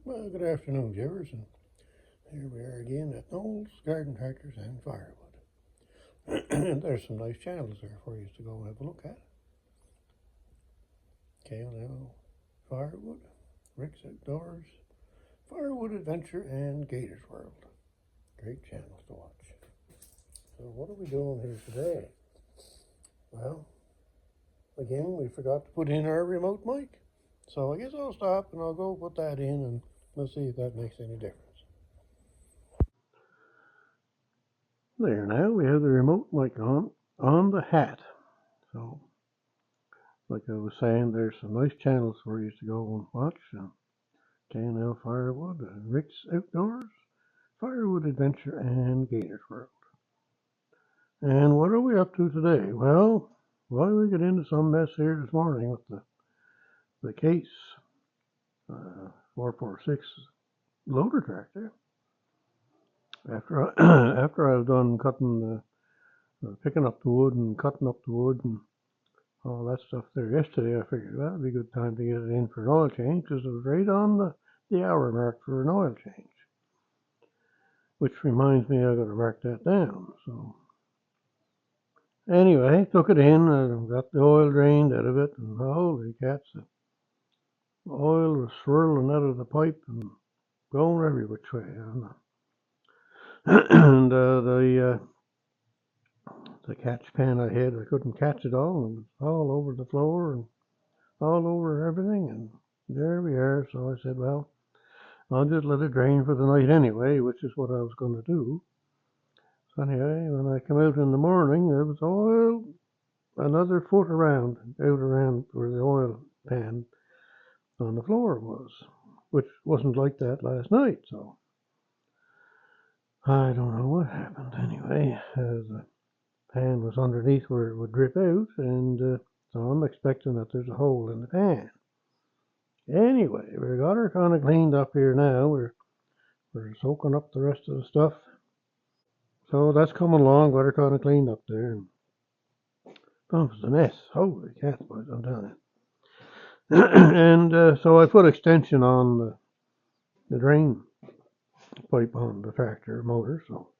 Well, good afternoon, viewers, and here we are again at Noel's Garden Tractors and Firewood. And there's some nice channels there for you to go and have a look at. K&L Firewood, Rick's Outdoors, Firewood Adventure, and Gators World. Great channels to watch. So what are we doing here today? Well, again, we forgot to put in our remote mic. So I guess I'll stop and I'll go put that in and let's see if that makes any difference. There now, we have the remote mic on the hat. So, like I was saying, there's some nice channels for you to go and watch. K&L Firewood, Rick's Outdoors, Firewood Adventure, and Gators World. And what are we up to today? Well, we get into some mess here this morning with the Case 446 loader tractor. After I was done picking up the wood and cutting up the wood and all that stuff there yesterday, I figured well, it'd be a good time to get it in for an oil change because it was right on the hour mark for an oil change. Which reminds me, I got to mark that down. So anyway, took it in, got the oil drained out of it, and holy cats, the oil was swirling out of the pipe and going every which way. And the catch pan I had, I couldn't catch it all, and it was all over the floor and all over everything, and there we are. So I said, well, I'll just let it drain for the night anyway, which is what I was going to do. So anyway, when I come out in the morning, there was oil another foot out around where the oil pan on the floor was, which wasn't like that last night. So I don't know what happened anyway. The pan was underneath where it would drip out, and so I'm expecting that there's a hole in the pan. Anyway, we got her kind of cleaned up here now. We're soaking up the rest of the stuff. So that's coming along, got her kind of cleaned up there. Oh, it was a mess. Holy cats, boys, I'm telling you. And so I put extension on the drain pipe on the tractor motor, so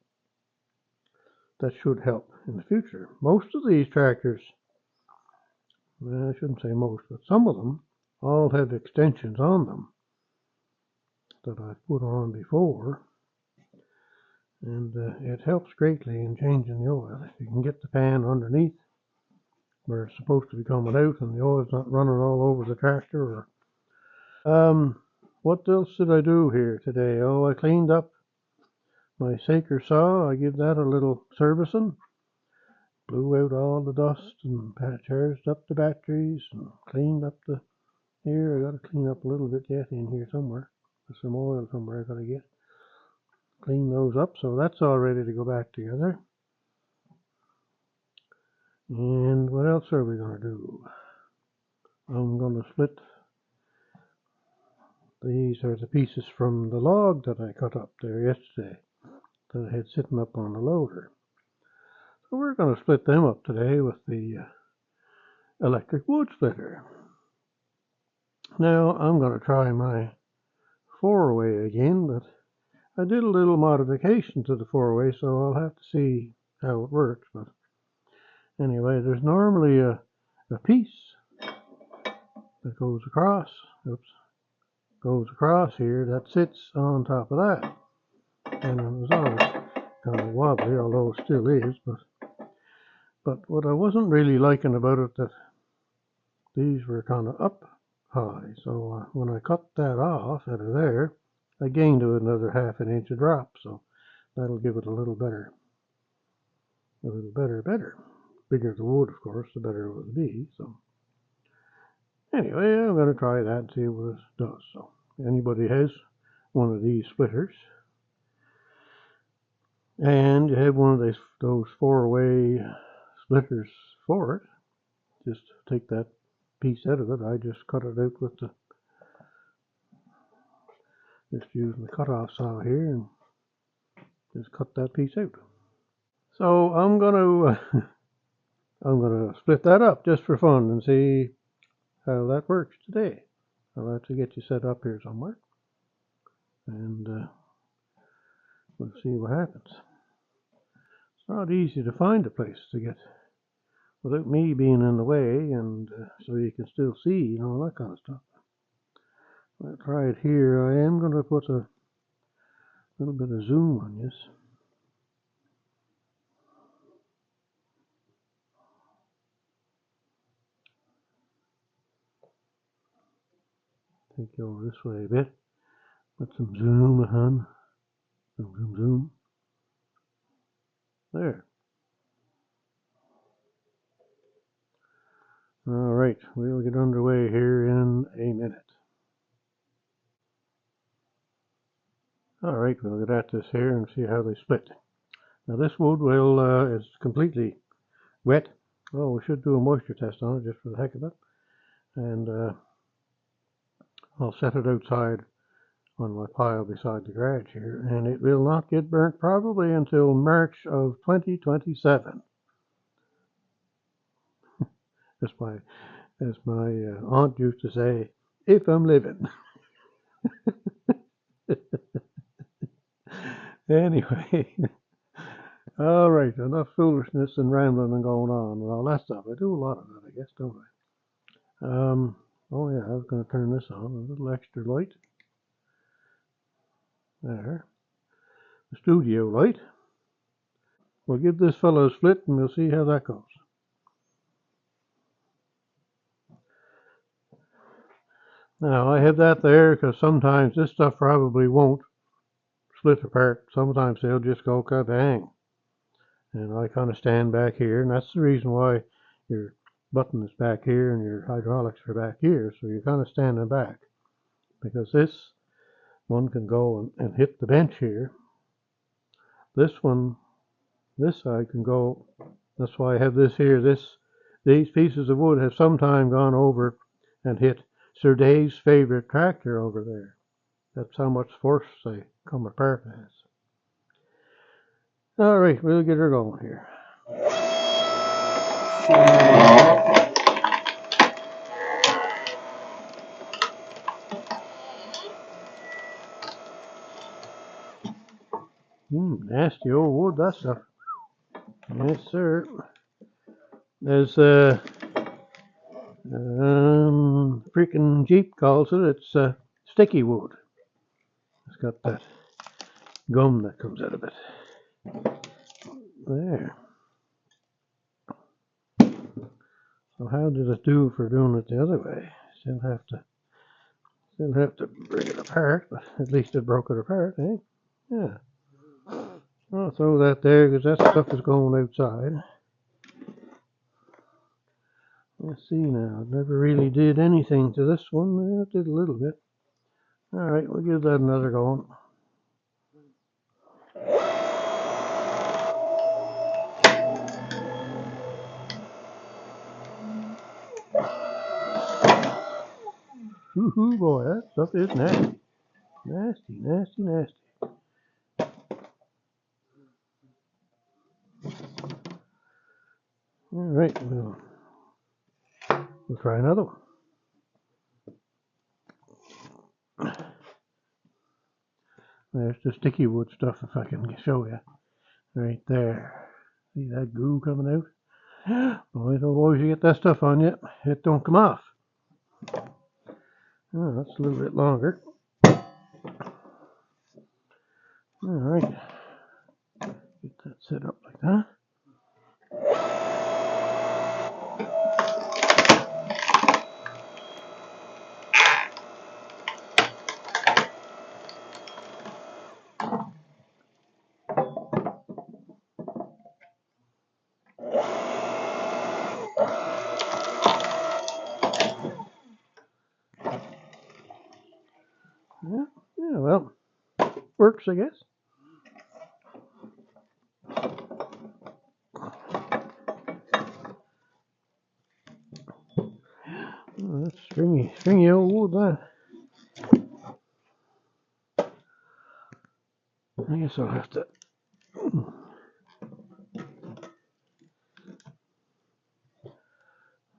that should help in the future. Most of these tractors, well, I shouldn't say most, but some of them all have extensions on them that I've put on before, and it helps greatly in changing the oil. If you can get the pan underneath where it's supposed to be coming out and the oil's not running all over the tractor. What else did I do here today? Oh, I cleaned up my Saker saw. I give that a little servicing. Blew out all the dust and charged up the batteries and cleaned up here. I got to clean up a little bit yet in here somewhere. There's some oil somewhere I got to get. Clean those up, so that's all ready to go back together. And what else are we going to do? I'm going to split. These are the pieces from the log that I cut up there yesterday that I had sitting up on the loader. So we're going to split them up today with the electric wood splitter. Now I'm going to try my 4-way again, but I did a little modification to the 4-way, so I'll have to see how it works. But anyway, there's normally a piece that goes across here that sits on top of that, and it was always kind of wobbly, although it still is. But what I wasn't really liking about it, that these were kind of up high, so when I cut that off out of there, I gained another ½ an inch of drop, so that'll give it a little better. Bigger the wood, of course, the better it will be. So anyway, I'm going to try that and see what it does. So anybody has one of these splitters, and you have one of those 4-way splitters for it, just take that piece out of it. I just cut it out with just using the cutoff saw here and just cut that piece out. So I'm gonna split that up just for fun and see how that works today. I'll have to get you set up here somewhere. and we'll see what happens. It's not easy to find a place to get without me being in the way, and so you can still see and all that kind of stuff. I'll try it here. I am going to put a little bit of zoom on this. Take you over this way a bit. Put some zoom on. Zoom, zoom. There. All right, we'll get underway here in a minute. All right, we'll get at this here and see how they split. Now this wood is completely wet. Oh, we should do a moisture test on it just for the heck of it. And I'll set it outside on my pile beside the garage here, and it will not get burnt probably until March of 2027. As my aunt used to say, if I'm living. Anyway, all right, enough foolishness and rambling and going on and all that stuff. I do a lot of that, I guess, don't I? Oh yeah, I was going to turn this on, a little extra light. There. The studio light. We'll give this fellow a split and we'll see how that goes. Now, I have that there because sometimes this stuff probably won't split apart. Sometimes they'll just go kabang. And I kind of stand back here, and that's the reason why your button is back here and your hydraulics are back here. So you're kind of standing back because this one can go and hit the bench here. This side can go. That's why I have this here. These pieces of wood have sometime gone over and hit Sir Dave's favorite tractor over there. That's how much force they come apart as. All right, we'll get her going here. Nasty old wood, that stuff. Yes, sir. As freaking Jeep calls it, it's sticky wood. It's got that gum that comes out of it. There. So how did it do for doing it the other way? Still have to break it apart, but at least it broke it apart, eh? Yeah. I'll throw that there because that stuff is going outside. Let's see now. It never really did anything to this one. It did a little bit. All right, we'll give that another go. Woohoo, boy, that stuff is nasty. Nasty, nasty, nasty. All right, we'll try another one. There's the sticky wood stuff, if I can show you. Right there. See that goo coming out? Boys, oh boys, you get that stuff on you, it don't come off. Oh, that's a little bit longer. All right. Get that set up like that. Yeah, well, works, I guess. Oh, that's stringy old wood, that. I guess I'll have to.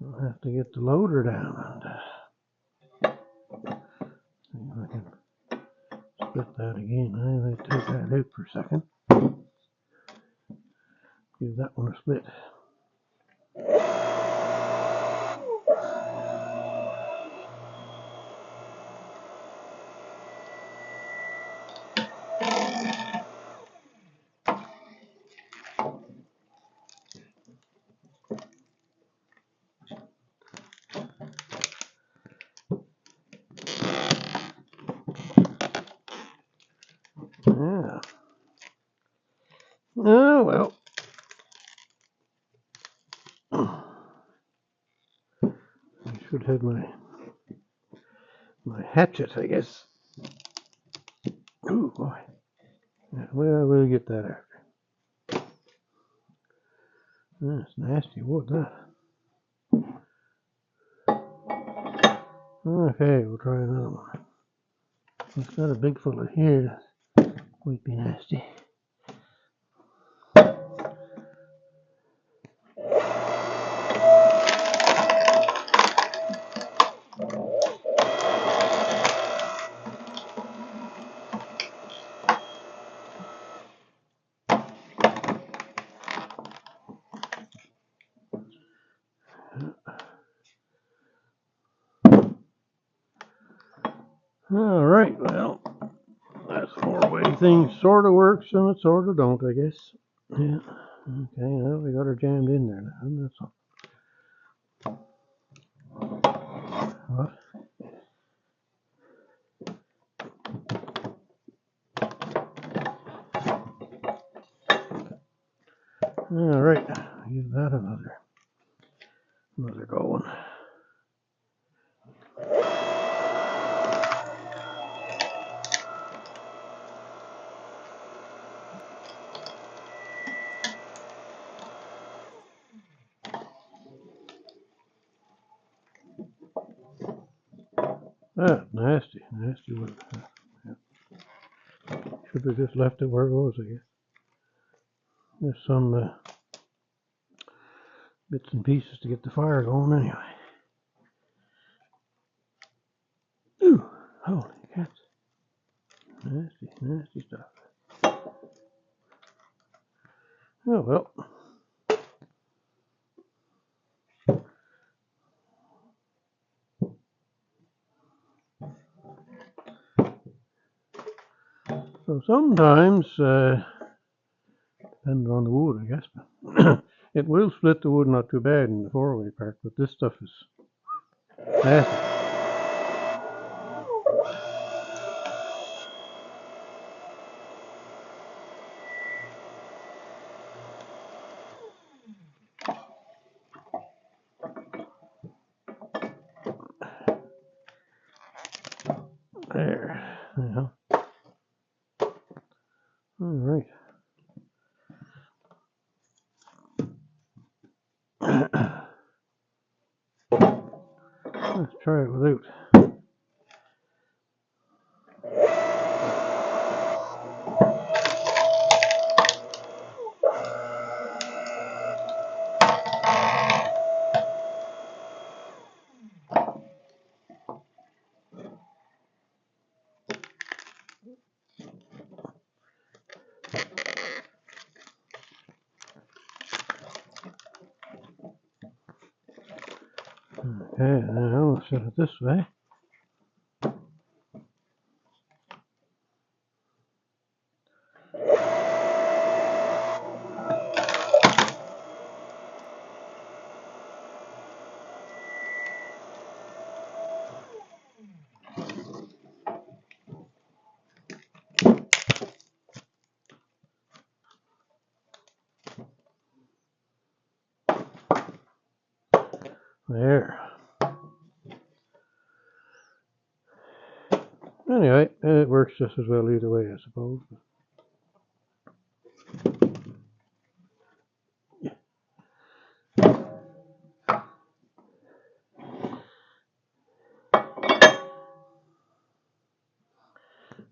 I'll have to get the loader down and see if I can split that again. I might take that out for a second. Give that one a split. Yeah. Oh well. I should have my hatchet, I guess. Oh boy. Yeah, well, we'll get that after. That's nasty wood, that. Okay, we'll try another one. It's got a big full of here. Might be nasty. All right, well, that's four-way thing. Sort of works and it sort of don't, I guess. Yeah. Okay, now we got her jammed in there now, and that's all. What? All right, give that another going. Ah, nasty wood. Yeah. Should have just left it where it was, I guess. There's some bits and pieces to get the fire going anyway. Ooh, holy cats. Nasty stuff. Oh well. So sometimes, depending on the wood, I guess, it will split the wood not too bad in the four-way part, but this stuff is nasty. There. Yeah. All right. Let's try it without. Okay, now I'll set it this way. There. Anyway, it works just as well either way, I suppose.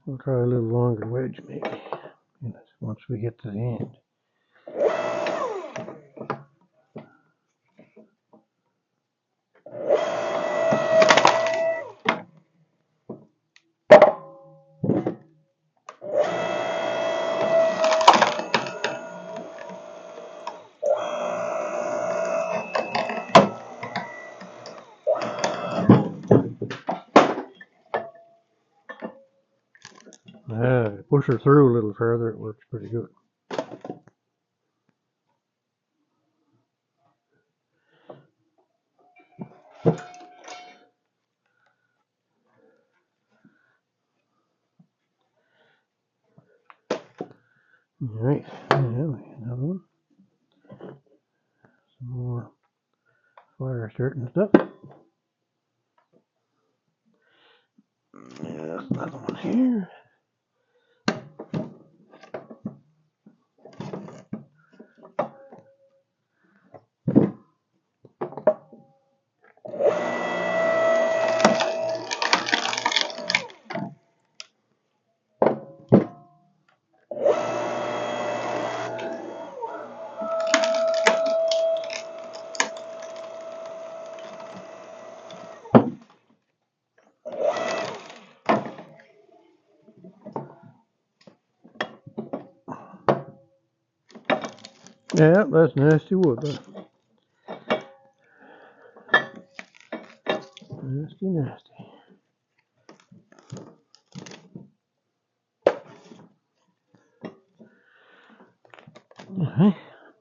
We'll try a little longer wedge maybe, once we get to the end. Push her through a little further, it works pretty good. Alright, another one. Some more fire starting stuff. Yeah, another one here. Yeah, that's nasty wood. Nasty, nasty.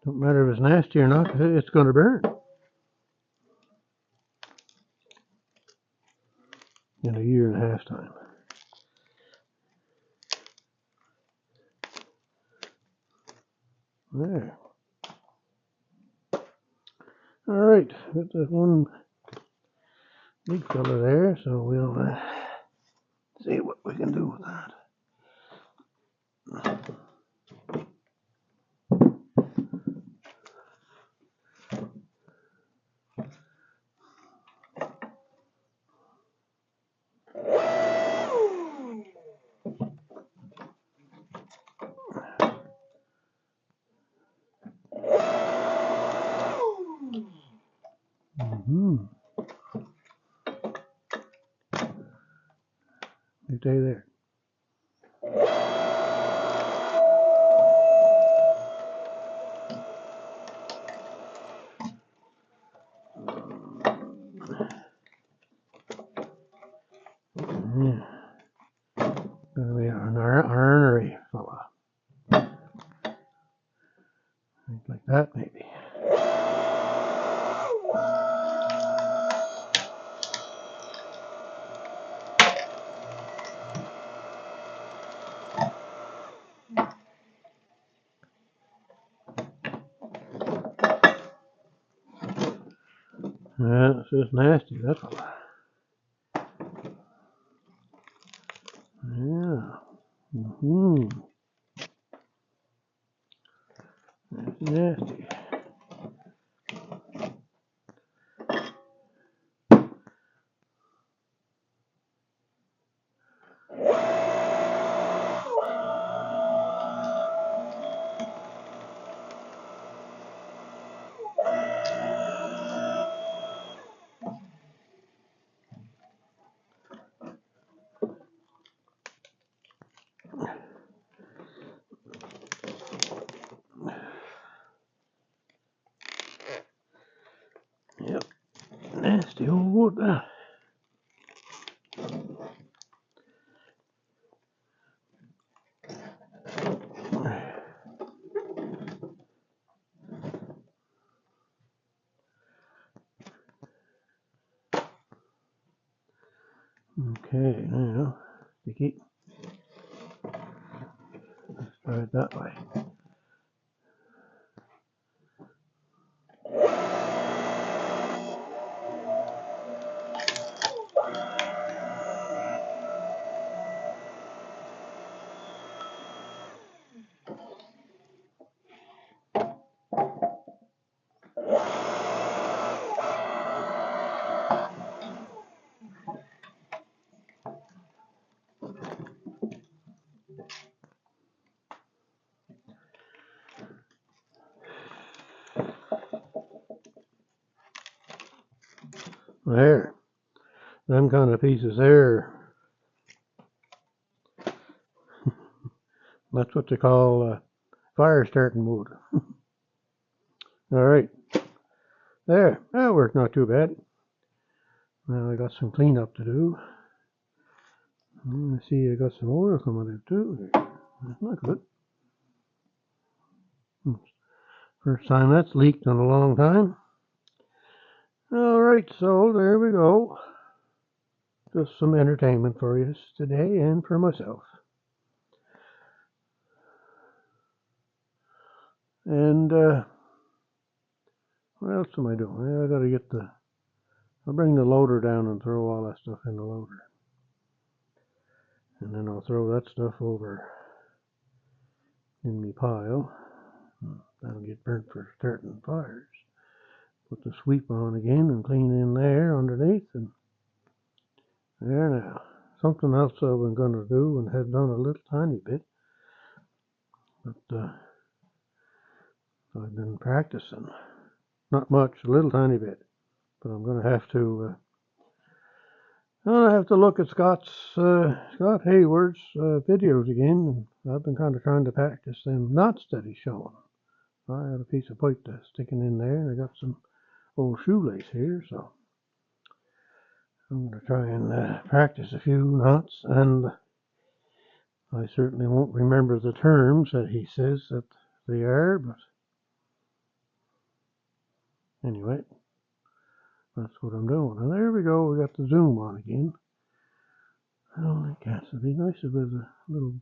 Don't matter if it's nasty or not, it's going to burn. In a year and a half time. There. Alright, got that one big fella there, so we'll see what we can do with that. You stay there. Gonna be an ornery fella. Like that, maybe. Yeah, it's just nasty, that fella. Yeah. That's nasty. Yep. Nasty old wood, that. Okay, now, sticky. Let's try it that way. There. Them kind of pieces there. That's what they call fire starting wood. Alright. There. That worked not too bad. Now I got some cleanup to do. I see I got some oil coming out too. That's not good. First time that's leaked in a long time. Alright, so there we go. Just some entertainment for you today and for myself. And what else am I doing? I gotta get I'll bring the loader down and throw all that stuff in the loader. And then I'll throw that stuff over in my pile. That'll get burnt for starting fires. Put the sweep on again and clean in there underneath, and there now. Something else I've been going to do and have done a little tiny bit, but I've been practicing. Not much, a little tiny bit, but I'm going to have to. I have to look at Scott Hayward's videos again. And I've been kind of trying to practice them knots that he's showing. I had a piece of pipe sticking in there, and I got some old shoelace here, so I'm going to try and practice a few knots, and I certainly won't remember the terms that he says that they are, but anyway, that's what I'm doing. And there we go, we got the zoom on again. Oh, I guess it'd be nice if there's a little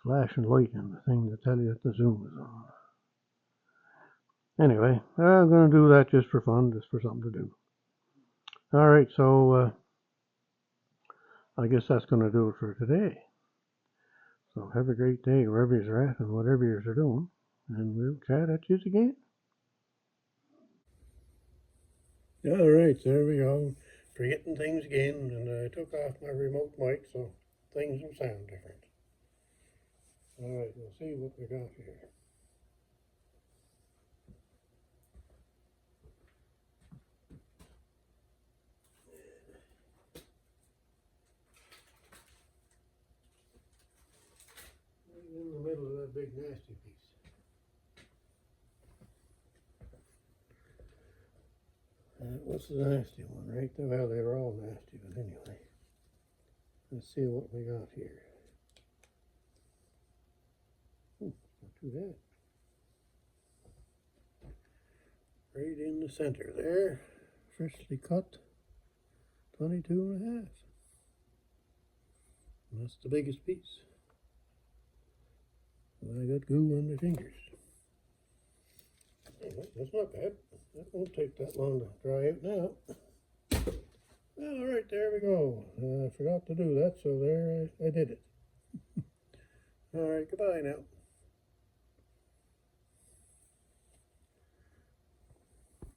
flashing light in the thing to tell you that the zoom is on. Anyway, I'm going to do that just for fun, just for something to do. Alright, so I guess that's going to do it for today. So have a great day wherever you're at and whatever you're doing, and we'll chat at you again. Alright, there we go. Forgetting things again, and I took off my remote mic so things will sound different. Alright, we'll see what we got here. In the middle of that big nasty piece. What's the nasty one right there? Well, they were all nasty, but anyway. Let's see what we got here. Not too bad. Right in the center there. Freshly cut. 22.5. That's the biggest piece. I got goo on my fingers. That's not bad. That won't take that long to dry out now. Alright, there we go. I forgot to do that, so there I did it. Alright, goodbye now.